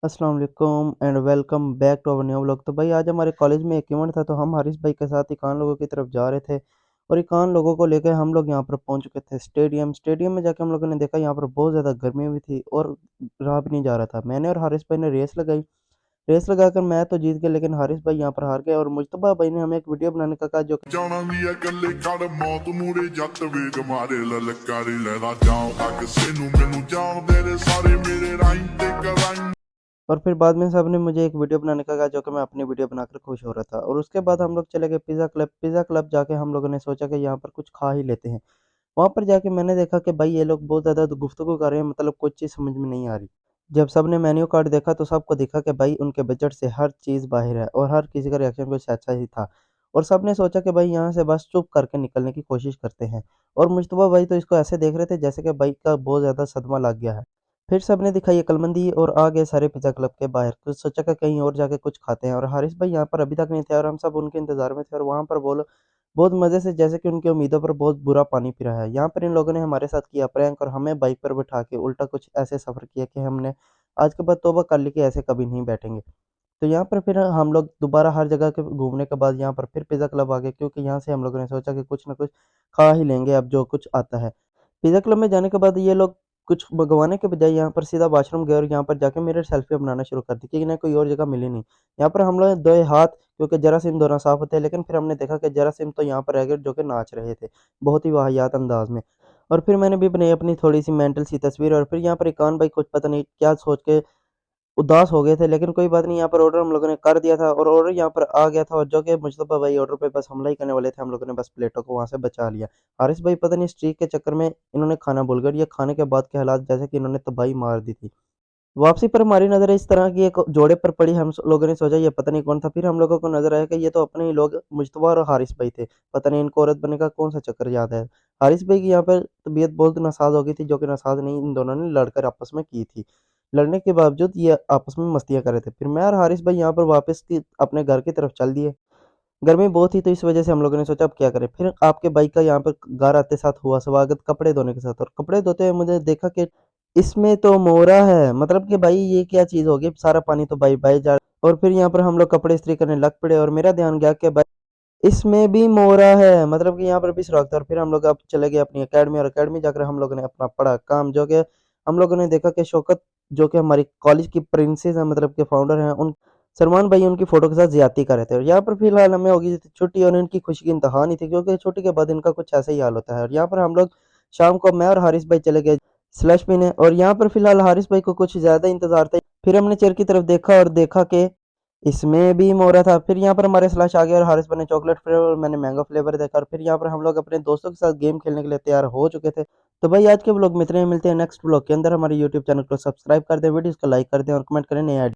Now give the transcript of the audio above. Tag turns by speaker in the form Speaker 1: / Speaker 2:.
Speaker 1: अस्सलाम वालेकुम and welcome back to our new vlog. तो भाई आज हमारे कॉलेज में एक इवेंट था, तो हम हारिस भाई के साथ इकान लोगों की तरफ जा रहे थे और इकान लोगों को लेकर हम लोग यहाँ पर पहुंच चुके थे स्टेडियम में जाके हम लोगों ने देखा यहाँ पर बहुत ज़्यादा गर्मी हुई थी और रहा भी नहीं जा रहा था। मैंने और हारिस भाई ने रेस लगाकर मैं तो जीत गया, लेकिन हारिस भाई यहाँ पर हार गए और मुश्तबा भाई ने हमें एक वीडियो बनाने का कहा जो
Speaker 2: ਜਾਣਾ ਵੀ ਆ ਗੱਲੇ ਖੜ ਮੌਤ ਮੂਰੇ ਜੱਟ ਵੇਗ ਮਾਰੇ ਲਲਕਾਰੇ ਲੈਣਾ ਜਾਉ ਅੱਗ ਸੇਨੂੰ ਮੈਨੂੰ ਜਾਣਦੇ ਨੇ ਸਾਰੇ ਮੇਰੇ ਰਾਈਂ ਤੇ ਕਰਾਂ।
Speaker 1: और फिर बाद में सबने मुझे एक वीडियो बनाने का कहा जो कि मैं अपनी वीडियो बनाकर खुश हो रहा था। और उसके बाद हम लोग चले गए पिज़्ज़ा क्लब जाके हम लोगों ने सोचा कि यहाँ पर कुछ खा ही लेते हैं। वहाँ पर जाके मैंने देखा कि भाई ये लोग बहुत ज़्यादा गुफ्तगू कर रहे हैं, मतलब कुछ चीज़ समझ में नहीं आ रही। जब सबने मेन्यू कार्ड देखा तो सबको दिखा कि भाई उनके बजट से हर चीज़ बाहर है और हर किसी का रिएक्शन कुछ अच्छा ही था। और सबने सोचा कि भाई यहाँ से बस चुप करके निकलने की कोशिश करते हैं। और मुश्तबा भाई तो इसको ऐसे देख रहे थे जैसे कि भाई का बहुत ज़्यादा सदमा लग गया है। फिर सबने दिखाई अक्लमंदी और आ गए सारे पिज़्ज़ा क्लब के बाहर। तो सोचा कि कहीं और जाके कुछ खाते हैं और हारिस भाई यहाँ पर अभी तक नहीं थे और हम सब उनके इंतज़ार में थे और वहाँ पर बोलो बहुत मज़े से जैसे कि उनकी उम्मीदों पर बहुत बुरा पानी फिरा है। यहाँ पर इन लोगों ने हमारे साथ किया प्रैंक और हमें बाइक पर बिठा के उल्टा कुछ ऐसे सफ़र किया कि हमने आज के बाद तौबा कर ली कि ऐसे कभी नहीं बैठेंगे। तो यहाँ पर फिर हम लोग दोबारा हर जगह के घूमने के बाद यहाँ पर फिर पिज़्ज़ा क्लब आ गए, क्योंकि यहाँ से हम लोगों ने सोचा कि कुछ ना कुछ खा ही लेंगे अब जो कुछ आता है। पिज़्ज़ा क्लब में जाने के बाद ये लोग कुछ मँगवाने के बजाय यहाँ पर सीधा वॉशरूम गए और यहाँ पर जाके मेरे सेल्फी बनाना शुरू कर दी, क्योंकि इन्हें कोई और जगह मिली नहीं। यहाँ पर हम लोग धोए हाथ, क्योंकि जरासीम धोना साफ़ होता है, लेकिन फिर हमने देखा कि जरासीम तो यहाँ पर रह गए जो कि नाच रहे थे, बहुत ही वाहियात अंदाज़ में। और फिर मैंने भी बनाई अपनी थोड़ी-सी मेंटल सी तस्वीर और फिर यहाँ पर इकान भाई कुछ पता नहीं क्या सोच के उदास हो गए थे, लेकिन कोई बात नहीं, यहाँ पर ऑर्डर हम लोगों ने कर दिया था और ऑर्डर यहाँ पर आ गया था और जो कि मुस्तफा भाई ऑर्डर पे बस हमला ही करने वाले थे, हम लोगों ने बस प्लेटों को वहाँ से बचा लिया। हारिस भाई पता नहीं स्ट्रीक के चक्कर में इन्होंने खाना भूल गए और ये खाने के बाद के हालात जैसे कि इन्होंने तबाही मार दी थी। वापसी पर हमारी नज़र इस तरह की एक जोड़े पर पड़ी, हम लोगों ने सोचा ये पता नहीं कौन था, फिर हम लोगों को नज़र आया कि ये तो अपने ही लोग मुश्तबा और हारिस भाई थे। पता नहीं इनको औरत बनने का कौन सा चक्कर याद है। हारिस भाई की यहाँ पर तबीयत बहुत नासाज हो गई थी, जो कि नासाज नहीं, इन दोनों ने लड़कर आपस में की थी। लड़ने के बावजूद ये आपस में मस्तियाँ कर रहे थे। फिर मैं और हारिस भाई यहाँ पर वापस की अपने घर की तरफ चल दिए। गर्मी बहुत थी तो इस वजह से हम लोगों ने सोचा अब क्या करें। फिर आपके बाइक का यहाँ पर घर आते साथ हुआ स्वागत कपड़े धोने के साथ, और कपड़े धोते हुए मुझे देखा कि इसमें तो मोरा है, मतलब कि भाई ये क्या चीज़ होगी, सारा पानी तो भाई बह जा। और फिर यहाँ पर हम लोग कपड़े इस्त्री करने लग पड़े और मेरा ध्यान गया कि भाई इसमें भी मोरा है, मतलब कि यहाँ पर भी सुराख था। और फिर हम लोग अब चले गए अपनी एकेडमी और एकेडमी जाकर हम लोगों ने अपना पढ़ा काम, जो कि हम लोगों ने देखा कि शौकत जो कि हमारी कॉलेज की प्रिंसेस हैं, मतलब के फाउंडर हैं, उन सलमान भाई उनकी फ़ोटो के साथ ज़्यादती कर रहे थे। और यहाँ पर फ़िलहाल हमें हो गई थी छुट्टी और इनकी खुशी की इंतहा नहीं थी, क्योंकि छुट्टी के बाद इनका कुछ ऐसा ही हाल होता है। और यहाँ पर हम लोग शाम को मैं और हारिस भाई चले गए स्लश पीने और यहाँ पर फ़िलहाल हारिस भाई को कुछ ज़्यादा इंतज़ार था। फिर हमने चेयर की तरफ देखा और देखा कि इसमें भी मोरा था। फिर यहाँ पर हमारे स्लश आ गया और हारिस भाई ने चॉकलेट फ्लेवर और मैंने मैंगो फ्लेवर देखा और फिर यहाँ पर हम लोग अपने दोस्तों के साथ गेम खेलने के लिए तैयार हो चुके थे। तो भाई आज के व्लॉग में इतने ही, मिलते हैं नेक्स्ट व्लॉग के अंदर। हमारे यूट्यूब चैनल को सब्सक्राइब कर दें, वीडियोज़ को लाइक कर दें और कमेंट करें नए